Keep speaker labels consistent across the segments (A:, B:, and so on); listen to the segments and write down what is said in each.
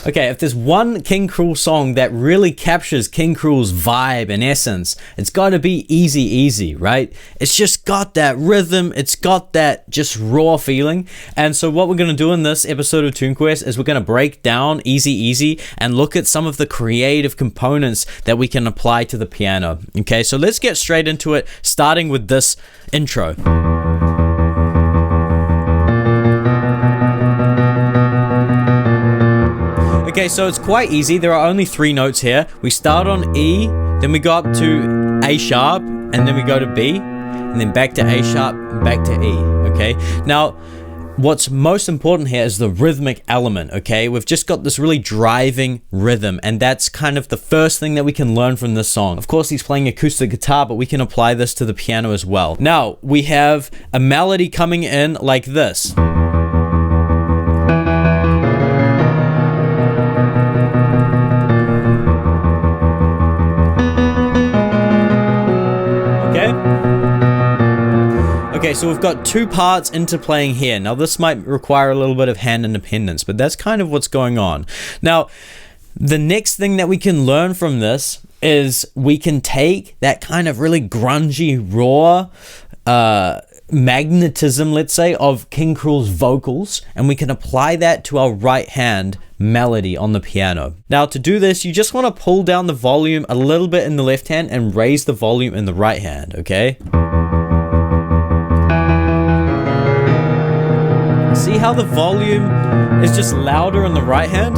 A: Okay, if there's one King Krule song that really captures King Krule's vibe and essence, it's gotta be Easy Easy, right? It's just got that rhythm, it's got that just raw feeling. And so what we're gonna do in this episode of Tune Quest is we're gonna break down Easy Easy and look at some of the creative components that we can apply to the piano. Okay, so let's get straight into it, starting with this intro. Okay, so it's quite easy. There are only 3 notes here. We start on E, then we go up to A sharp, and then we go to B, and then back to A sharp, and back to E, okay? Now, what's most important here is the rhythmic element, okay? We've just got this really driving rhythm, and that's kind of the first thing that we can learn from this song. Of course, he's playing acoustic guitar, but we can apply this to the piano as well. Now, we have a melody coming in like this. Okay, so we've got 2 parts interplaying here. Now, this might require a little bit of hand independence, but that's kind of what's going on. Now, the next thing that we can learn from this is we can take that kind of really grungy, raw magnetism, let's say, of King Krule's vocals, and we can apply that to our right hand melody on the piano. Now, to do this, you just want to pull down the volume a little bit in the left hand and raise the volume in the right hand, okay? See how the volume is just louder in the right hand?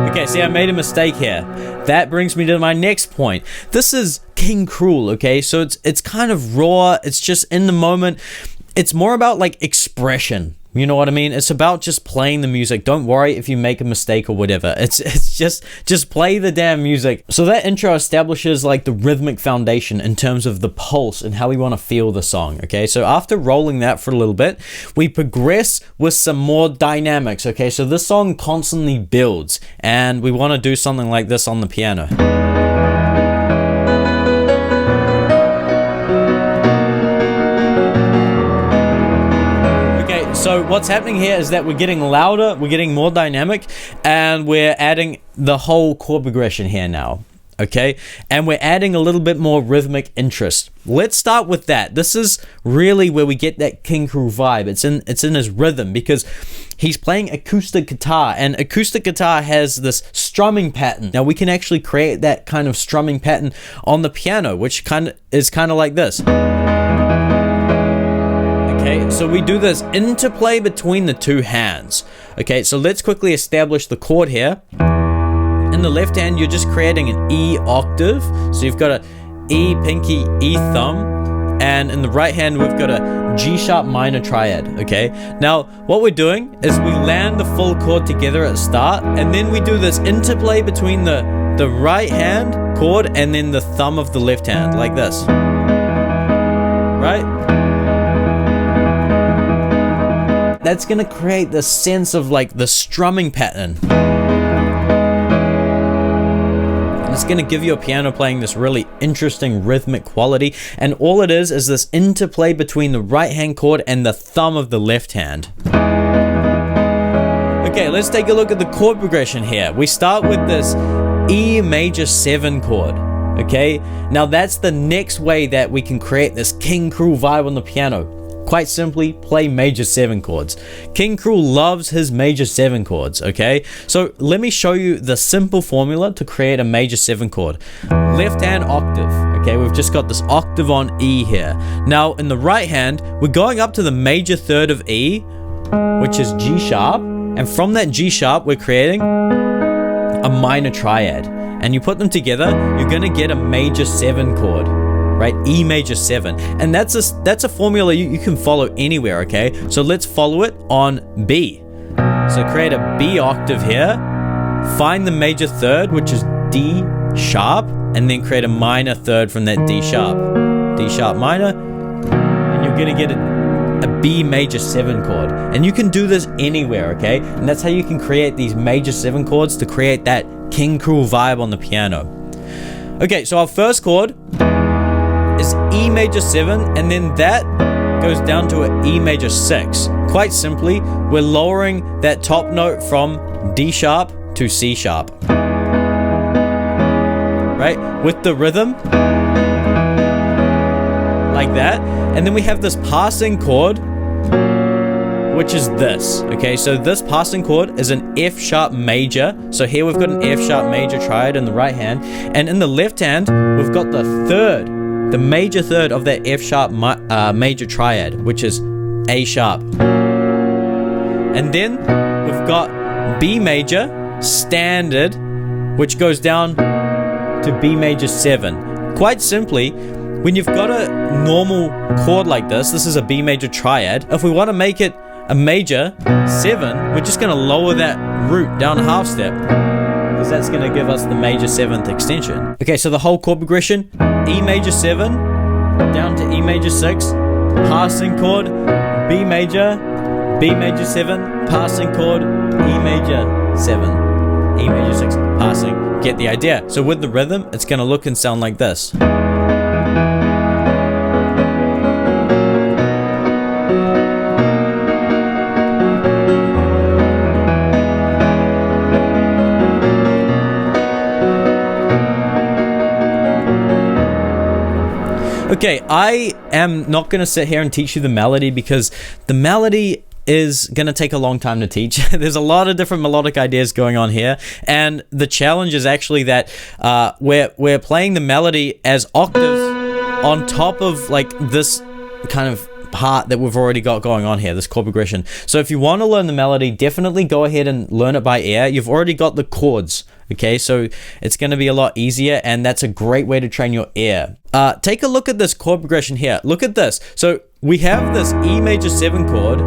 A: Okay, see, I made a mistake here. That brings me to my next point. This is King Krule, okay? So it's kind of raw, it's just in the moment. It's more about like expression. You know what I mean? It's about just playing the music. Don't worry if you make a mistake or whatever. It's just play the damn music. So that intro establishes like the rhythmic foundation in terms of the pulse and how we want to feel the song, okay? So after rolling that for a little bit, we progress with some more dynamics, okay? So this song constantly builds, and we want to do something like this on the piano. So what's happening here is that we're getting louder, we're getting more dynamic, and we're adding the whole chord progression here now, okay? And we're adding a little bit more rhythmic interest. Let's start with that. This is really where we get that King Krule vibe. It's in his rhythm, because he's playing acoustic guitar, and acoustic guitar has this strumming pattern. Now we can actually create that kind of strumming pattern on the piano, which is kind of like this. Okay, so we do this interplay between the 2 hands. Okay, so let's quickly establish the chord here. In the left hand, you're just creating an E octave. So you've got a E pinky, E thumb. And in the right hand, we've got a G sharp minor triad, okay? Now, what we're doing is we land the full chord together at the start, and then we do this interplay between the right hand chord and then the thumb of the left hand, like this. Right? That's gonna create this sense of like the strumming pattern. And it's gonna give your piano playing this really interesting rhythmic quality. And all it is this interplay between the right hand chord and the thumb of the left hand. Okay, let's take a look at the chord progression here. We start with this E major 7 chord. Okay, now that's the next way that we can create this King Krule vibe on the piano. Quite simply, play major 7 chords. King Krule loves his major 7 chords, okay? So let me show you the simple formula to create a major 7 chord. Left hand octave, okay? We've just got this octave on E here. Now, in the right hand, we're going up to the major 3rd of E, which is G sharp. And from that G sharp, we're creating a minor triad. And you put them together, you're gonna get a major 7 chord. Right? E major 7. And that's a formula you can follow anywhere, okay? So let's follow it on B. So create a B octave here, find the major 3rd, which is D sharp, and then create a minor 3rd from that D sharp minor, and you're gonna get a B major 7 chord. And you can do this anywhere, okay? And that's how you can create these major 7 chords to create that King Krule vibe on the piano. Okay, so our first chord is E major 7, and then that goes down to an E major 6, quite simply, we're lowering that top note from D sharp to C sharp. Right? With the rhythm, like that. And then we have this passing chord, which is this. Okay, so this passing chord is an F sharp major. So here we've got an F sharp major triad in the right hand, and in the left hand we've got the major third of that F sharp major triad, which is A sharp. And then we've got B major standard, which goes down to B major 7. Quite simply, when you've got a normal chord like this is a B major triad. If we want to make it a major 7, we're just going to lower that root down a half step, because that's going to give us the major 7th extension. Okay, so the whole chord progression: E major 7 down to E major 6, passing chord, B major 7, passing chord, E major 7, E major 6, passing. Get the idea? So with the rhythm, it's going to look and sound like this. Okay, I am not going to sit here and teach you the melody, because the melody is going to take a long time to teach. There's a lot of different melodic ideas going on here, and the challenge is actually that we're playing the melody as octaves on top of like this kind of part that we've already got going on here, this chord progression. So if you want to learn the melody, definitely go ahead and learn it by ear. You've already got the chords, okay? So it's going to be a lot easier, and that's a great way to train your ear. Take a look at this chord progression here. Look at this. So we have this E major 7 chord,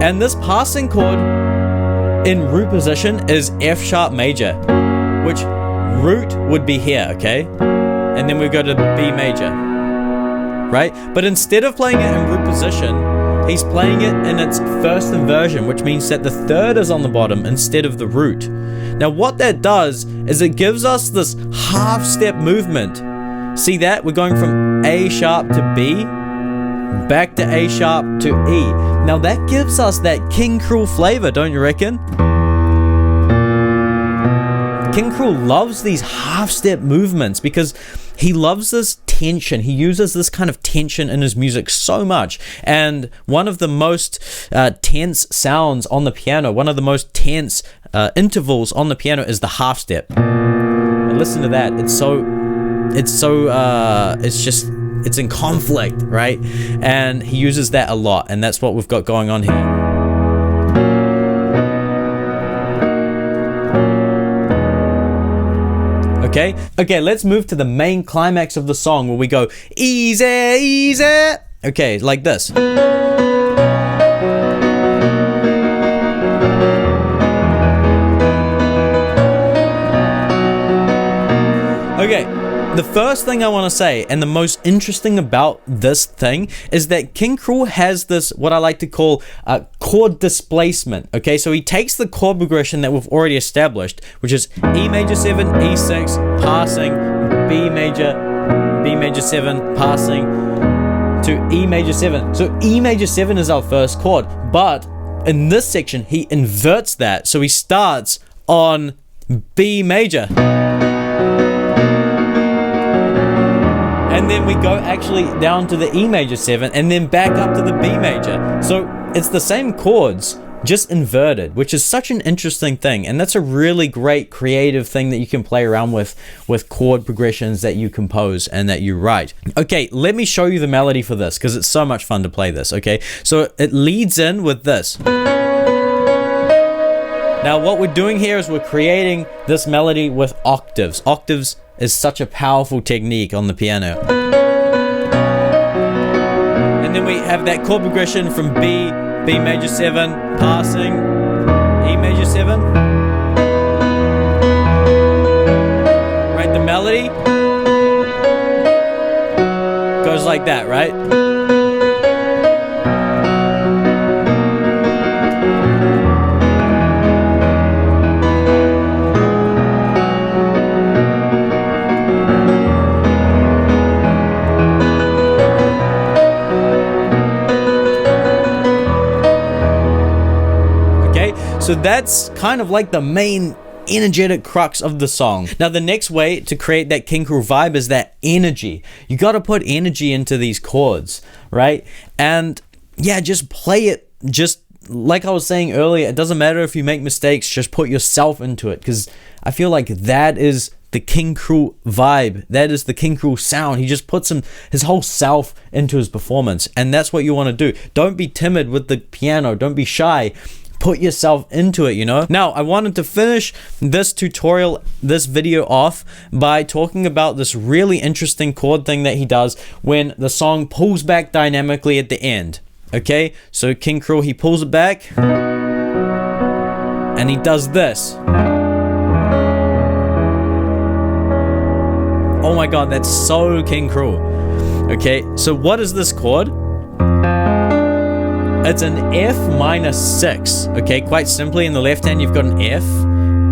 A: and this passing chord in root position is F sharp major, which root would be here, okay? And then we go to B major, right? But instead of playing it in root position, he's playing it in its first inversion, which means that the third is on the bottom instead of the root. Now what that does is it gives us this half step movement. See that? We're going from A sharp to B, back to A sharp to E. Now that gives us that King Krule flavor, don't you reckon? King Krule loves these half-step movements because he loves this tension. He uses this kind of tension in his music so much. And one of the most tense sounds on the piano, one of the most tense intervals on the piano is the half-step. And listen to that. It's in conflict, right? And he uses that a lot, and that's what we've got going on here. Okay, let's move to the main climax of the song where we go easy, easy. Okay, like this. Okay, the first thing I want to say, and the most interesting about this thing, is that King Krule has this, what I like to call chord displacement. Okay, so he takes the chord progression that we've already established, which is E major 7, E6, passing, B major 7, passing to E major 7. So E major 7 is our first chord, but in this section, he inverts that. So he starts on B major. And then we go actually down to the E major 7 and then back up to the B major. So it's the same chords, just inverted, which is such an interesting thing. And that's a really great creative thing that you can play around with chord progressions that you compose and that you write. Okay, let me show you the melody for this because it's so much fun to play this, okay? So it leads in with this. Now what we're doing here is we're creating this melody with octaves. Octaves is such a powerful technique on the piano. And then we have that chord progression from B major 7, passing, E major 7. Right, the melody goes like that, right? Okay, so that's kind of like the main energetic crux of the song. Now the next way to create that King Krule vibe is that energy. You got to put energy into these chords, right? And yeah, just play it. Just like I was saying earlier, it doesn't matter if you make mistakes, just put yourself into it, because I feel like that is the King Krule vibe. That is the King Krule sound. He just puts his whole self into his performance, and that's what you want to do. Don't be timid with the piano. Don't be shy. Put yourself into it, you know? Now, I wanted to finish this tutorial, this video off by talking about this really interesting chord thing that he does when the song pulls back dynamically at the end. Okay? So King Krule, he pulls it back and he does this. Oh my god, that's so King Krule. Okay, so what is this chord? It's an F minor 6. Okay, quite simply, in the left hand you've got an F.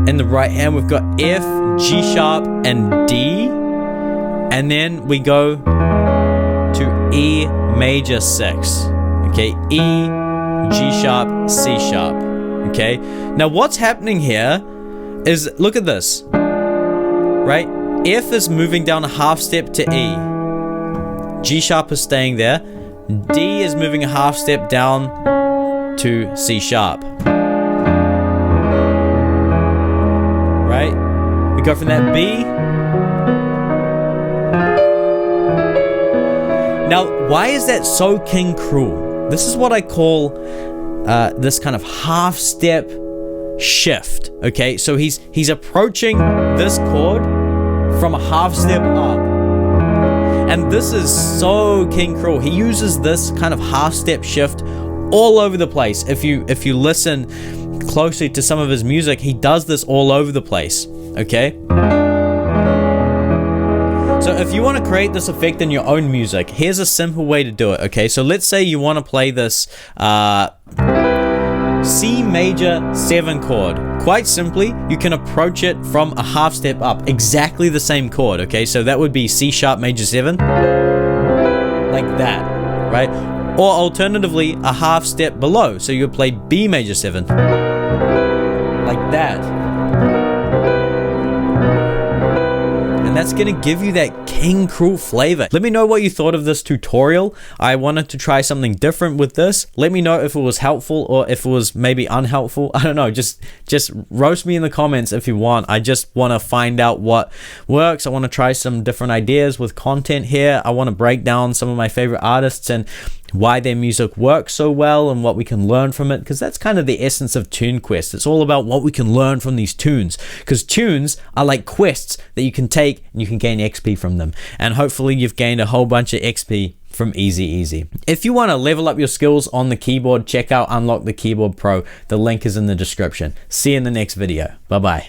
A: In the right hand we've got F, G sharp, and D. And then we go to E major 6. Okay, E, G sharp, C sharp. Okay, now what's happening here is, look at this. Right? F is moving down a half step to E. G sharp is staying there. D is moving a half step down to C sharp. Right? We go from that B. Now, why is that so King Krule? This is what I call this kind of half step shift. Okay, so he's approaching this chord from a half step up. And this is so King Krule. He uses this kind of half step shift all over the place. If you listen closely to some of his music, he does this all over the place. Okay? So if you want to create this effect in your own music, here's a simple way to do it. Okay, so let's say you want to play this C major 7 chord. Quite simply, you can approach it from a half step up, exactly the same chord. Okay, so that would be C sharp major 7, like that, right? Or alternatively, a half step below, so you would play B major 7, like that. And that's gonna give you that King Krule flavor. Let me know what you thought of this tutorial. I wanted to try something different with this. Let me know if it was helpful or if it was maybe unhelpful. I don't know, just roast me in the comments if you want. I just want to find out what works. I want to try some different ideas with content here. I want to break down some of my favorite artists and why their music works so well and what we can learn from it, because that's kind of the essence of Tune Quest. It's all about what we can learn from these tunes, because tunes are like quests that you can take and you can gain XP from them, and hopefully you've gained a whole bunch of XP from Easy. If you want to level up your skills on the keyboard, check out Unlock the Keyboard Pro. The link is in the description. See you in the next video. Bye bye.